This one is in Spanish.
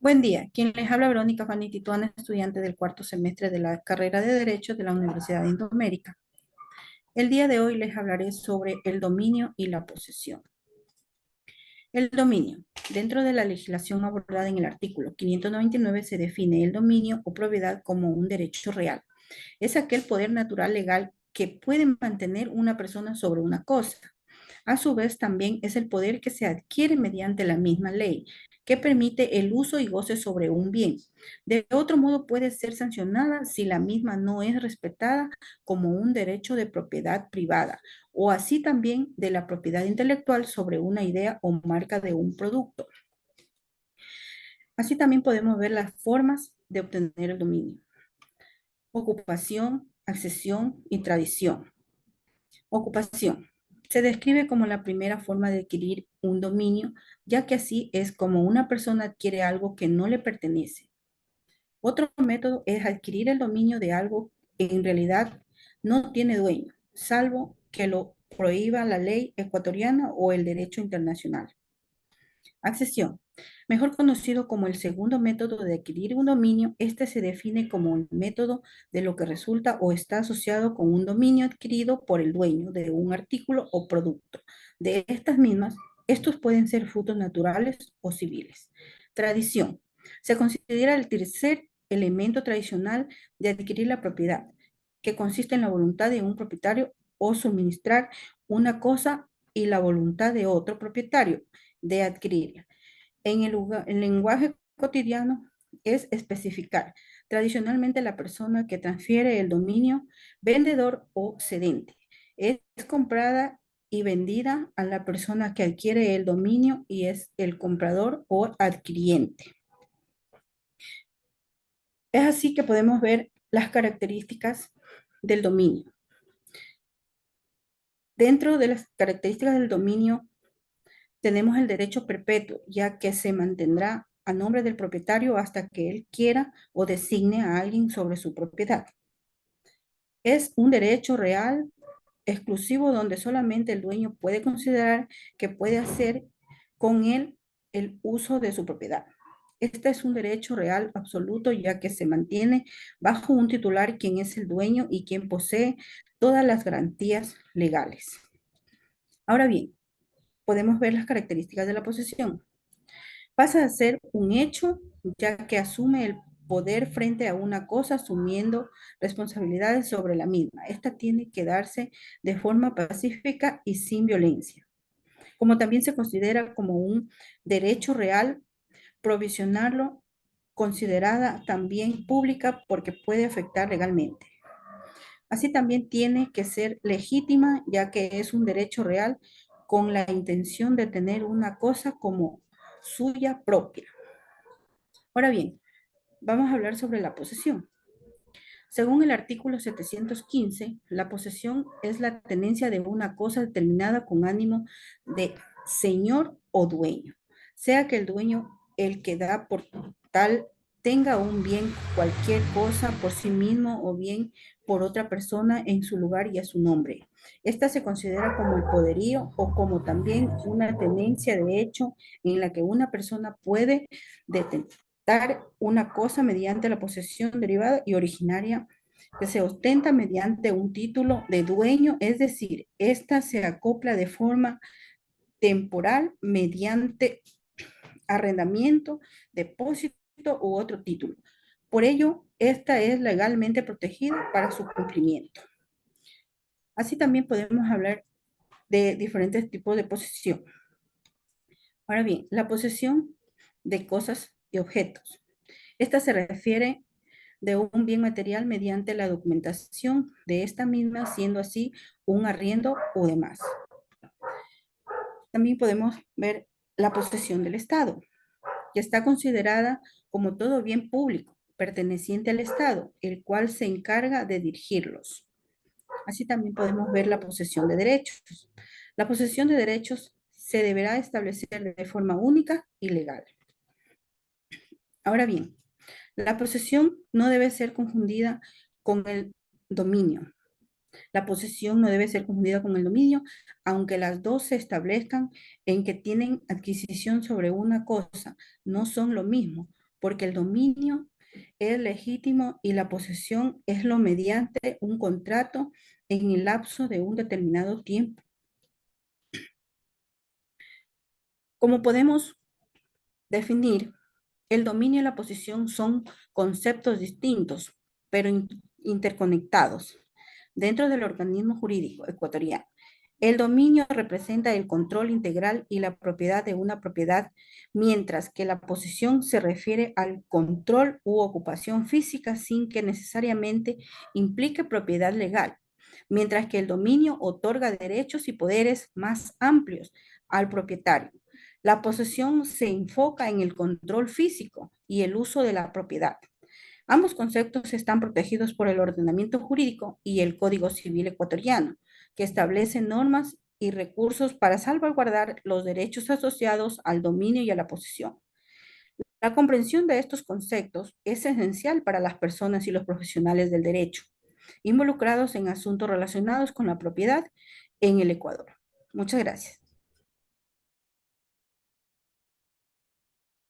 Buen día, quien les habla Verónica Fanny Tituana, estudiante del cuarto semestre de la carrera de Derecho de la Universidad de Indoamérica. El día de hoy les hablaré sobre el dominio y la posesión. El dominio. Dentro de la legislación abordada en el artículo 599 se define el dominio o propiedad como un derecho real. Es aquel poder natural legal que puede mantener una persona sobre una cosa. A su vez, también es el poder que se adquiere mediante la misma ley, que permite el uso y goce sobre un bien. De otro modo, puede ser sancionada si la misma no es respetada como un derecho de propiedad privada, o así también de la propiedad intelectual sobre una idea o marca de un producto. Así también podemos ver las formas de obtener el dominio: ocupación, accesión y tradición. Ocupación. Se describe como la primera forma de adquirir un dominio, ya que así es como una persona adquiere algo que no le pertenece. Otro método es adquirir el dominio de algo que en realidad no tiene dueño, salvo que lo prohíba la ley ecuatoriana o el derecho internacional. Accesión. Mejor conocido como el segundo método de adquirir un dominio, este se define como el método de lo que resulta o está asociado con un dominio adquirido por el dueño de un artículo o producto. De estas mismas, estos pueden ser frutos naturales o civiles. Tradición. Se considera el tercer elemento tradicional de adquirir la propiedad, que consiste en la voluntad de un propietario o suministrar una cosa y la voluntad de otro propietario de adquirirla. El lenguaje cotidiano es especificar tradicionalmente la persona que transfiere el dominio, vendedor o cedente. Es comprada y vendida a la persona que adquiere el dominio y es el comprador o adquiriente. Es así que podemos ver las características del dominio. Dentro de las características del dominio tenemos el derecho perpetuo, ya que se mantendrá a nombre del propietario hasta que él quiera o designe a alguien sobre su propiedad. Es un derecho real, exclusivo, donde solamente el dueño puede considerar que puede hacer con él el uso de su propiedad. Este es un derecho real absoluto, ya que se mantiene bajo un titular quien es el dueño y quien posee todas las garantías legales. Ahora bien, podemos ver las características de la posesión. Pasa a ser un hecho, ya que asume el poder frente a una cosa, asumiendo responsabilidades sobre la misma. Esta tiene que darse de forma pacífica y sin violencia. Como también se considera como un derecho real, provisionarlo, considerada también pública porque puede afectar legalmente. Así también tiene que ser legítima, ya que es un derecho real con la intención de tener una cosa como suya propia. Ahora bien, vamos a hablar sobre la posesión. Según el artículo 715, la posesión es la tenencia de una cosa determinada con ánimo de señor o dueño, sea que el dueño, el que da por tal, tenga un bien, cualquier cosa por sí mismo o bien por otra persona en su lugar y a su nombre. Esta se considera como el poderío o como también una tenencia de hecho en la que una persona puede detener una cosa mediante la posesión derivada y originaria que se ostenta mediante un título de dueño, es decir, esta se acopla de forma temporal mediante arrendamiento, depósito u otro título. Por ello, esta es legalmente protegida para su cumplimiento. Así también podemos hablar de diferentes tipos de posesión. Ahora bien, la posesión de cosas y objetos. Esta se refiere de un bien material mediante la documentación de esta misma, siendo así un arriendo o demás. También podemos ver la posesión del Estado, que está considerada como todo bien público perteneciente al Estado, el cual se encarga de dirigirlos. Así también podemos ver la posesión de derechos. La posesión de derechos se deberá establecer de forma única y legal. Ahora bien, la posesión no debe ser confundida con el dominio. La posesión no debe ser confundida con el dominio, aunque las dos se establezcan en que tienen adquisición sobre una cosa, no son lo mismo, porque el dominio es legítimo y la posesión es lo mediante un contrato en el lapso de un determinado tiempo. Como podemos definir, el dominio y la posesión son conceptos distintos, pero interconectados dentro del organismo jurídico ecuatoriano. El dominio representa el control integral y la propiedad de una propiedad, mientras que la posesión se refiere al control u ocupación física sin que necesariamente implique propiedad legal, mientras que el dominio otorga derechos y poderes más amplios al propietario. La posesión se enfoca en el control físico y el uso de la propiedad. Ambos conceptos están protegidos por el ordenamiento jurídico y el Código Civil ecuatoriano, que establece normas y recursos para salvaguardar los derechos asociados al dominio y a la posesión. La comprensión de estos conceptos es esencial para las personas y los profesionales del derecho involucrados en asuntos relacionados con la propiedad en el Ecuador. Muchas gracias.